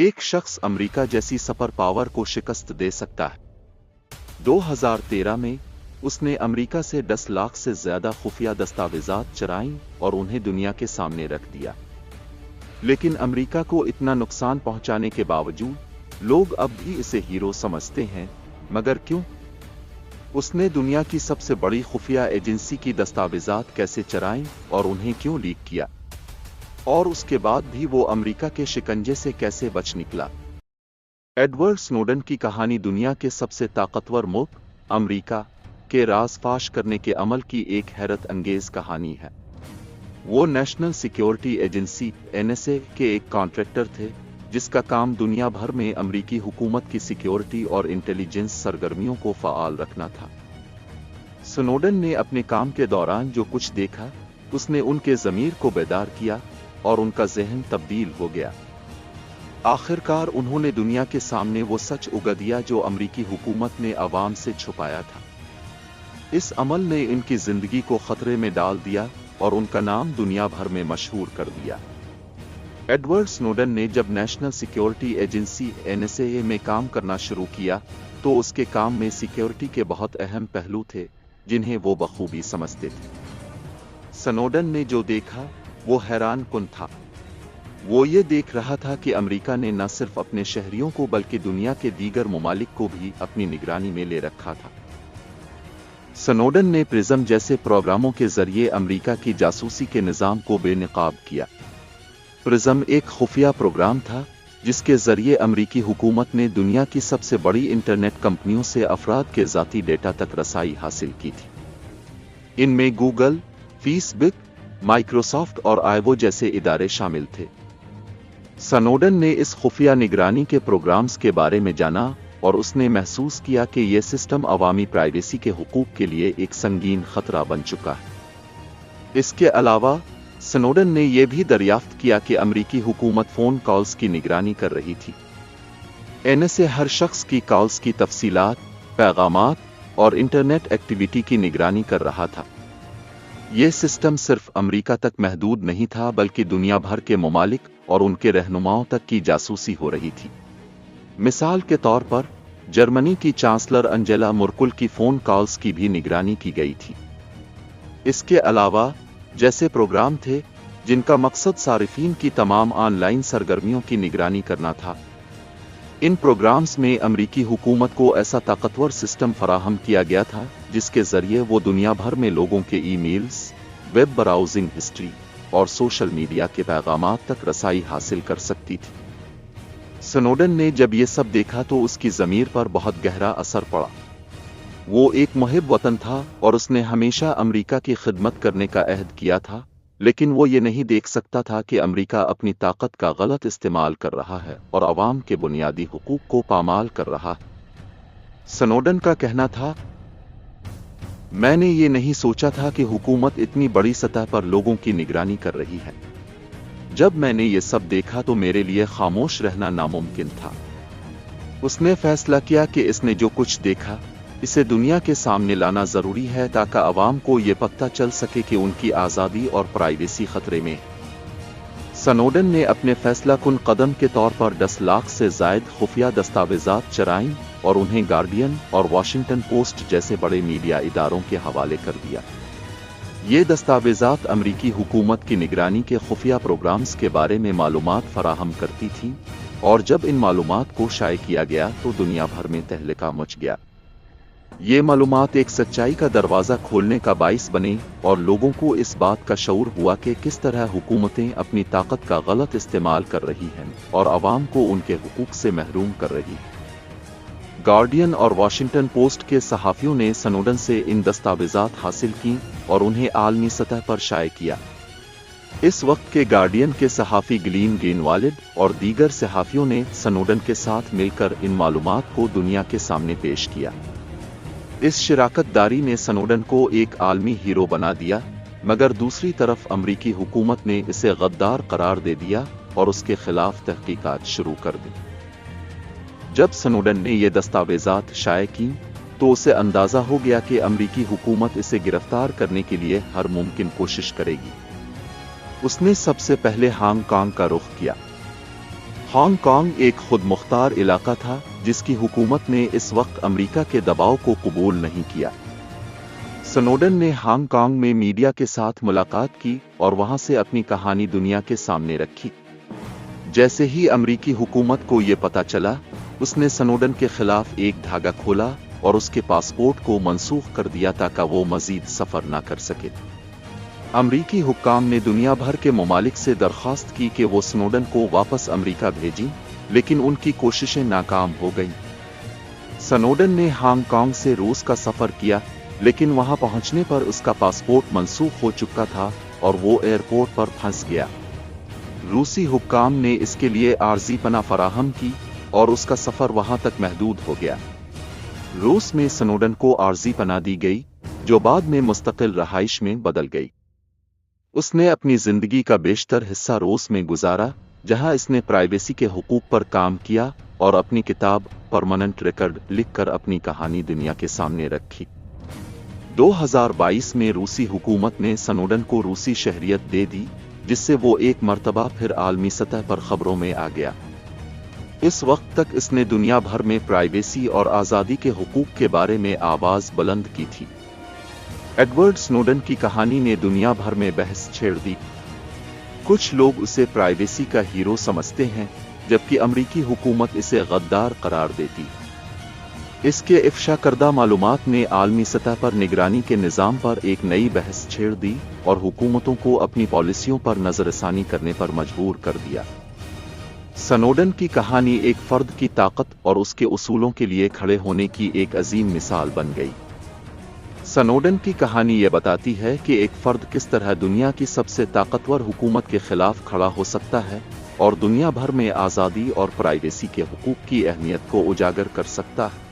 एक शख्स अमेरिका जैसी सुपर पावर को शिकस्त दे सकता है। 2013 में उसने अमेरिका से 10 लाख से ज्यादा खुफिया दस्तावेजात चुराई और उन्हें दुनिया के सामने रख दिया। लेकिन अमेरिका को इतना नुकसान पहुंचाने के बावजूद लोग अब भी इसे हीरो समझते हैं। मगर क्यों? उसने दुनिया की सबसे बड़ी खुफिया एजेंसी की दस्तावेजात कैसे चुराई और उन्हें क्यों लीक किया? और उसके बाद भी वो अमेरिका के शिकंजे से कैसे बच निकला? एडवर्ड स्नोडन की कहानी दुनिया के सबसे ताकतवर मुल्क अमेरिका के राज फाश करने के अमल की एक हैरत अंगेज कहानी है। वो नेशनल सिक्योरिटी एजेंसी (NSA) के एक कॉन्ट्रैक्टर थे जिसका काम दुनिया भर में अमेरिकी हुकूमत की सिक्योरिटी और इंटेलिजेंस सरगर्मियों को फाल रखना था। स्नोडन ने अपने काम के दौरान जो कुछ देखा उसने उनके ज़मीर को बेदार किया और उनका ज़हन तब्दील हो गया। आखिरकार उन्होंने दुनिया के सामने वो सच उगा दिया जो अमेरिकी हुकूमत ने आवाम से छुपाया था। इस अमल ने इनकी जिंदगी को खतरे में डाल दिया और उनका नाम दुनिया भर में मशहूर कर दिया। एडवर्ड स्नोडन ने जब नेशनल सिक्योरिटी एजेंसी (NSA) में काम करना शुरू किया तो उसके काम में सिक्योरिटी के बहुत अहम पहलू थे जिन्हें वो बखूबी समझते थे। स्नोडन ने जो देखा वो हैरान कुन था। वो ये देख रहा था कि अमेरिका ने न सिर्फ अपने शहरियों को बल्कि दुनिया के दीगर ममालिक को भी अपनी निगरानी में ले रखा था। स्नोडन ने प्रिज्म जैसे प्रोग्रामों के जरिए अमेरिका की जासूसी के निजाम को बेनकाब किया। प्रिज्म एक खुफिया प्रोग्राम था जिसके जरिए अमेरिकी हुकूमत ने दुनिया की सबसे बड़ी इंटरनेट कंपनियों से अफराद के ज़ाती डेटा तक रसाई हासिल की थी। इनमें गूगल, फेसबुक, माइक्रोसॉफ्ट और आईओ जैसे इदारे शामिल थे। स्नोडन ने इस खुफिया निगरानी के प्रोग्राम्स के बारे में जाना और उसने महसूस किया कि यह सिस्टम अवामी प्राइवेसी के हुकूक के लिए एक संगीन खतरा बन चुका है। इसके अलावा स्नोडन ने यह भी दरियाफ्त किया कि अमेरिकी हुकूमत फ़ोन कॉल्स की निगरानी कर रही थी। NSA हर शख्स की कॉल्स की तफसीलात, पैगामात और इंटरनेट एक्टिविटी की निगरानी कर रहा था। यह सिस्टम सिर्फ अमेरिका तक महदूद नहीं था बल्कि दुनिया भर के ममालिक और उनके रहनुमाओं तक की जासूसी हो रही थी। मिसाल के तौर पर जर्मनी की चांसलर अंजेला मर्केल की फ़ोन कॉल्स की भी निगरानी की गई थी। इसके अलावा जैसे प्रोग्राम थे जिनका मकसद सारिफीन की तमाम ऑनलाइन सरगर्मियों की निगरानी करना था। इन प्रोग्राम्स में अमेरिकी हुकूमत को ऐसा ताकतवर सिस्टम फराहम किया गया था जिसके जरिए वो दुनिया भर में लोगों के ईमेल्स, वेब ब्राउजिंग हिस्ट्री और सोशल मीडिया के पैगामात तक रसाई हासिल कर सकती थी। स्नोडन ने जब ये सब देखा तो उसकी ज़मीर पर बहुत गहरा असर पड़ा। वो एक मुहिब वतन था और उसने हमेशा अमेरिका की खिदमत करने का अहद किया था, लेकिन वो ये नहीं देख सकता था कि अमेरिका अपनी ताकत का गलत इस्तेमाल कर रहा है और अवाम के बुनियादी हुकूक को पामाल कर रहा है। स्नोडन का कहना था, मैंने ये नहीं सोचा था कि हुकूमत इतनी बड़ी सतह पर लोगों की निगरानी कर रही है। जब मैंने ये सब देखा तो मेरे लिए खामोश रहना नामुमकिन था। उसने फैसला किया कि इसने जो कुछ देखा इसे दुनिया के सामने लाना जरूरी है ताकि अवाम को ये पता चल सके कि उनकी आज़ादी और प्राइवेसी खतरे में। स्नोडन ने अपने फैसला कुन कदम के तौर पर 10 लाख से जायद खुफिया दस्तावेजात चुराई और उन्हें गार्डियन और वॉशिंगटन पोस्ट जैसे बड़े मीडिया इदारों के हवाले कर दिया। ये दस्तावेजात अमेरिकी हुकूमत की निगरानी के खुफिया प्रोग्राम्स के बारे में मालूमात फराहम करती थी और जब इन मालूमात को शाये किया गया तो दुनिया भर में तहलका मच गया। ये मालूमात एक सच्चाई का दरवाज़ा खोलने का बाइस बने और लोगों को इस बात का शऊर हुआ कि किस तरह हुकूमतें अपनी ताकत का गलत इस्तेमाल कर रही हैं और अवाम को उनके हुकूक से महरूम कर रही हैं। गार्डियन और वॉशिंगटन पोस्ट के सहाफ़ियों ने स्नोडन से इन दस्तावेजात हासिल की और उन्हें आलमी सतह पर शाये किया। इस वक्त के गार्डियन के सहाफ़ी ग्लीन ग्रीनवाल्ड और दीगर सहाफ़ियों ने स्नोडन के साथ मिलकर इन मालूमात को दुनिया के सामने पेश किया। इस शिराकतदारी ने स्नोडन को एक आलमी हीरो बना दिया, मगर दूसरी तरफ अमेरिकी हुकूमत ने इसे गद्दार करार दे दिया और उसके खिलाफ तहकीकात शुरू कर दी। जब स्नोडन ने ये दस्तावेजात शाये की तो उसे अंदाजा हो गया कि अमेरिकी हुकूमत इसे गिरफ्तार करने के लिए हर मुमकिन कोशिश करेगी। उसने सबसे पहले हांगकांग का रुख किया। ہانگ کانگ ایک خود مختار علاقہ تھا جس کی حکومت نے اس وقت امریکہ کے دباؤ کو قبول نہیں کیا۔ سنوڈن نے ہانگ کانگ میں میڈیا کے ساتھ ملاقات کی اور وہاں سے اپنی کہانی دنیا کے سامنے رکھی۔ جیسے ہی امریکی حکومت کو یہ پتہ چلا، اس نے سنوڈن کے خلاف ایک دھاگا کھولا اور اس کے پاسپورٹ کو منسوخ کر دیا تاکہ وہ مزید سفر نہ کر سکے۔ امریکی حکام نے دنیا بھر کے ممالک سے درخواست کی کہ وہ سنوڈن کو واپس امریکہ بھیجیں، لیکن ان کی کوششیں ناکام ہو گئیں۔ سنوڈن نے ہانگ کانگ سے روس کا سفر کیا، لیکن وہاں پہنچنے پر اس کا پاسپورٹ منسوخ ہو چکا تھا اور وہ ایئرپورٹ پر پھنس گیا۔ روسی حکام نے اس کے لیے عارضی پناہ فراہم کی اور اس کا سفر وہاں تک محدود ہو گیا۔ روس میں سنوڈن کو عارضی پناہ دی گئی، جو بعد میں مستقل رہائش میں بدل گئی۔ اس نے اپنی زندگی کا بیشتر حصہ روس میں گزارا، جہاں اس نے پرائیویسی کے حقوق پر کام کیا اور اپنی کتاب پرماننٹ ریکارڈ لکھ کر اپنی کہانی دنیا کے سامنے رکھی۔ 2022 میں روسی حکومت نے سنوڈن کو روسی شہریت دے دی، جس سے وہ ایک مرتبہ پھر عالمی سطح پر خبروں میں آ گیا۔ اس وقت تک اس نے دنیا بھر میں پرائیویسی اور آزادی کے حقوق کے بارے میں آواز بلند کی تھی۔ ایڈورڈ سنوڈن کی کہانی نے دنیا بھر میں بحث چھیڑ دی۔ کچھ لوگ اسے پرائیویسی کا ہیرو سمجھتے ہیں، جبکہ امریکی حکومت اسے غدار قرار دیتی۔ اس کے افشا کردہ معلومات نے عالمی سطح پر نگرانی کے نظام پر ایک نئی بحث چھیڑ دی اور حکومتوں کو اپنی پالیسیوں پر نظر ثانی کرنے پر مجبور کر دیا۔ سنوڈن کی کہانی ایک فرد کی طاقت اور اس کے اصولوں کے لیے کھڑے ہونے کی ایک عظیم مثال بن گئی۔ سنوڈن کی کہانی یہ بتاتی ہے کہ ایک فرد کس طرح دنیا کی سب سے طاقتور حکومت کے خلاف کھڑا ہو سکتا ہے اور دنیا بھر میں آزادی اور پرائیویسی کے حقوق کی اہمیت کو اجاگر کر سکتا ہے۔